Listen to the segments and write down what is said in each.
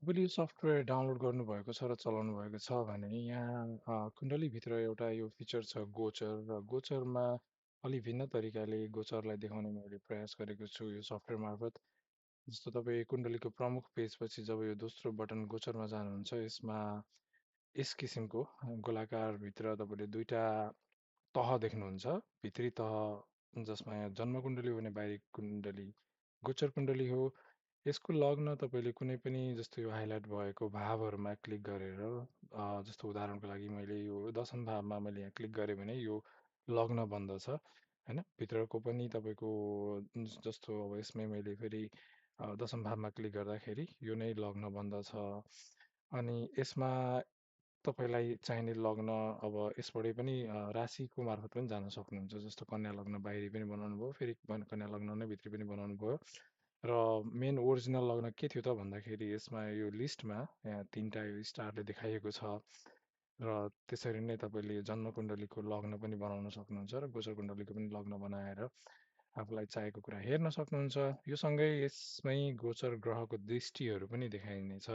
तपाईँले यो software download गर्नुभएको छ र चलाउनु भएको छ भने यहाँ कुण्डलीभित्र एउटा यो फिचर छ गोचर र गोचरमा अलि भिन्न तरिकाले गोचरलाई देखाउने मैले प्रयास गरेको छु यो सफ्टवेयर मार्फत। जस्तो तपाईँ कुण्डलीको प्रमुख पेजपछि जब यो दोस्रो बटन गोचरमा जानुहुन्छ यसमा यस किसिमको गोलाकारभित्र तपाईँले दुईटा तह देख्नुहुन्छ। भित्री तह जसमा यहाँ जन्म कुण्डली हो भने बाहिरी कुण्डली गोचर कुण्डली हो। यसको लग्न तपाईँले कुनै पनि जस्तो यो हाइलाइट भएको भावहरूमा क्लिक गरेर जस्तो उदाहरणको लागि मैले यो दशम भावमा मैले यहाँ क्लिक गरेँ भने यो लग्न बन्दछ होइन। भित्रको पनि तपाईँको जस्तो अब यसमै मैले फेरि दशम भावमा क्लिक गर्दाखेरि यो नै लग्न बन्दछ। अनि यसमा तपाईँलाई चाहिने लग्न अब यसबाटै पनि राशिको मार्फत पनि जान सक्नुहुन्छ। जस्तो कन्या लग्न बाहिरी पनि बनाउनु भयो, फेरि कन्या लग्न नै भित्री पनि बनाउनु भयो। र मेन ओरिजिनल लग्न के थियो त भन्दाखेरि यसमा यो लिस्टमा यहाँ तिनवटा यो स्टारले देखाइएको छ। र त्यसरी नै तपाईँले जन्म कुण्डलीको लग्न पनि बनाउन सक्नुहुन्छ र गोचर कुण्डलीको पनि लग्न बनाएर आफूलाई चाहेको कुरा हेर्न सक्नुहुन्छ। यो सँगै यसमै गोचर ग्रहको दृष्टिहरू पनि देखाइनेछ।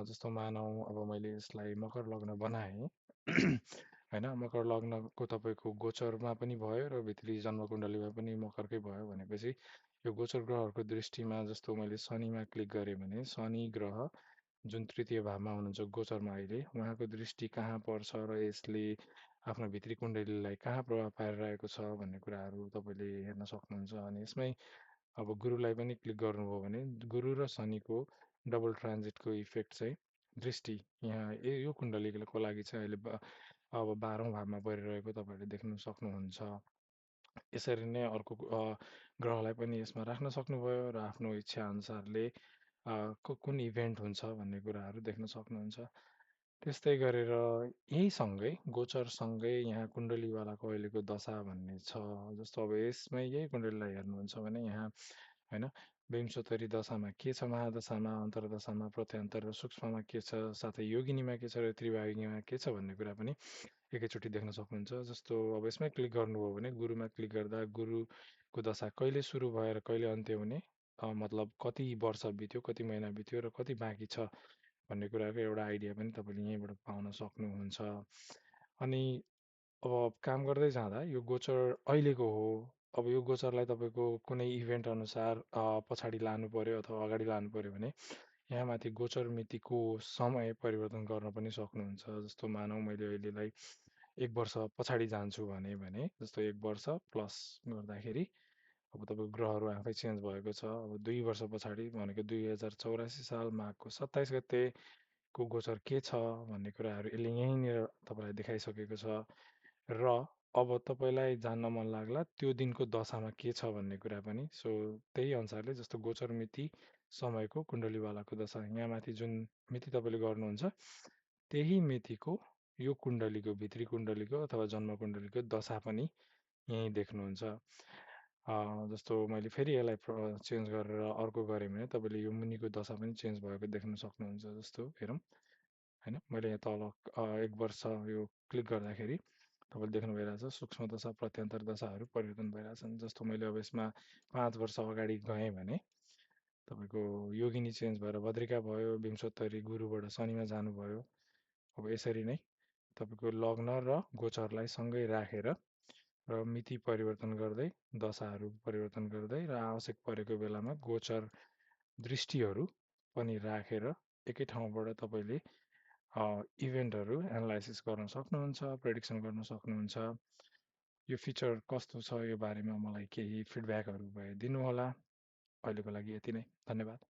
जस्तो मानौँ अब मैले यसलाई मकर लग्न बनाएँ होइन, मकर लग्नको तपाईँको गोचरमा पनि भयो र भित्री जन्म कुण्डलीमा पनि मकरकै भयो भनेपछि यो गोचर ग्रहहरूको दृष्टिमा जस्तो मैले शनिमा क्लिक गरेँ भने शनि ग्रह जुन तृतीय भावमा हुनुहुन्छ गोचरमा अहिले उहाँको दृष्टि कहाँ पर्छ र यसले आफ्नो भित्री कुण्डलीलाई कहाँ प्रभाव पारिरहेको छ भन्ने कुराहरू तपाईँले हेर्न सक्नुहुन्छ। अनि यसमै अब गुरुलाई पनि क्लिक गर्नुभयो भने गुरु र शनिको डबल ट्रान्जिटको इफेक्ट चाहिँ दृष्टि यहाँ यो कुण्डलीको लागि चाहिँ अहिले अब 12औँ भावमा परिरहेको तपाईँहरूले देख्न सक्नुहुन्छ। यसरी नै अर्को ग्रहलाई पनि यसमा राख्न सक्नुभयो र आफ्नो इच्छा अनुसारले कुन इभेन्ट हुन्छ भन्ने कुराहरू देख्न सक्नुहुन्छ। त्यस्तै गरेर यहीसँगै गोचरसँगै यहाँ कुण्डलीवालाको अहिलेको दशा भन्ने छ। जस्तो अब यसमै यही कुण्डलीलाई हेर्नुहुन्छ भने यहाँ होइन विंशोत्तरी दशामा के छ, महादशामा, अन्तर्दशामा, प्रत्यन्तर र सूक्ष्ममा के छ, साथै योगिनीमा के छ र त्रिभागिनीमा के छ भन्ने कुरा पनि एकैचोटि देख्न सक्नुहुन्छ। जस्तो अब यसमै क्लिक गर्नुभयो भने गुरुमा क्लिक गर्दा गुरुको दशा कहिले सुरु भएर कहिले अन्त्य हुने, मतलब कति वर्ष बित्यो, कति महिना बित्यो र कति बाँकी छ भन्ने कुराको एउटा आइडिया पनि तपाईँले यहीँबाट पाउन सक्नुहुन्छ। अनि अब काम गर्दै जाँदा यो गोचर अहिलेको हो। अब यो गोचरलाई तपाईँको कुनै इभेन्ट अनुसार पछाडि लानु पर्यो अथवा अगाडि लानु पर्यो भने यहाँ माथि गोचर मितिको समय परिवर्तन गर्न पनि सक्नुहुन्छ। जस्तो मानौँ मैले अहिलेलाई 1 वर्ष पछाडि जान्छु भने जस्तो 1 वर्ष प्लस गर्दाखेरि अब तपाईँको ग्रहहरू आफै चेन्ज भएको छ। अब 2 वर्ष पछाडि भनेको 2084 साल माघको 27 गतेको गोचर के छ भन्ने कुराहरू यसले यहीँनिर तपाईँलाई देखाइसकेको छ। र अब तपाईँलाई जान्न मन लाग्ला त्यो दिनको दशामा के छ भन्ने कुरा पनि। सो त्यही अनुसारले जस्तो गोचर मिति समयको कुण्डलीवालाको दशा यहाँ माथि जुन मिति तपाईँले गर्नुहुन्छ त्यही मितिको यो कुण्डलीको भित्री कुण्डलीको अथवा जन्म कुण्डलीको दशा पनि यहीँ देख्नुहुन्छ। जस्तो मैले फेरि यसलाई चेन्ज गरेर अर्को गरेँ भने तपाईँले यो मुनिको दशा पनि चेन्ज भएको देख्न सक्नुहुन्छ। जस्तो हेरौँ होइन, मैले यहाँ तल 1 वर्ष यो क्लिक गर्दाखेरि तपाईँले देख्नु भइरहेछ सूक्ष्म दशा प्रत्यन्तर दशाहरू परिवर्तन भइरहेछन्। जस्तो मैले अब यसमा 5 वर्ष अगाडि गएँ भने तपाईँको योगिनी चेन्ज भएर भद्रिका भयो, विंशोत्तरी गुरुबाट शनिमा जानुभयो। अब यसरी नै तपाईँको लग्न र गोचरलाई सँगै राखेर र मिति परिवर्तन गर्दै दशाहरू परिवर्तन गर्दै र आवश्यक परेको बेलामा गोचर दृष्टिहरू पनि राखेर एकै ठाउँबाट तपाईँले इभेन्टहरू एनालाइसिस गर्न सक्नुहुन्छ, प्रेडिक्सन गर्न सक्नुहुन्छ। यो फिचर कस्तो छ यो बारेमा मलाई केही फिडब्याकहरू भए दिनुहोला। अहिलेको लागि यति नै। धन्यवाद।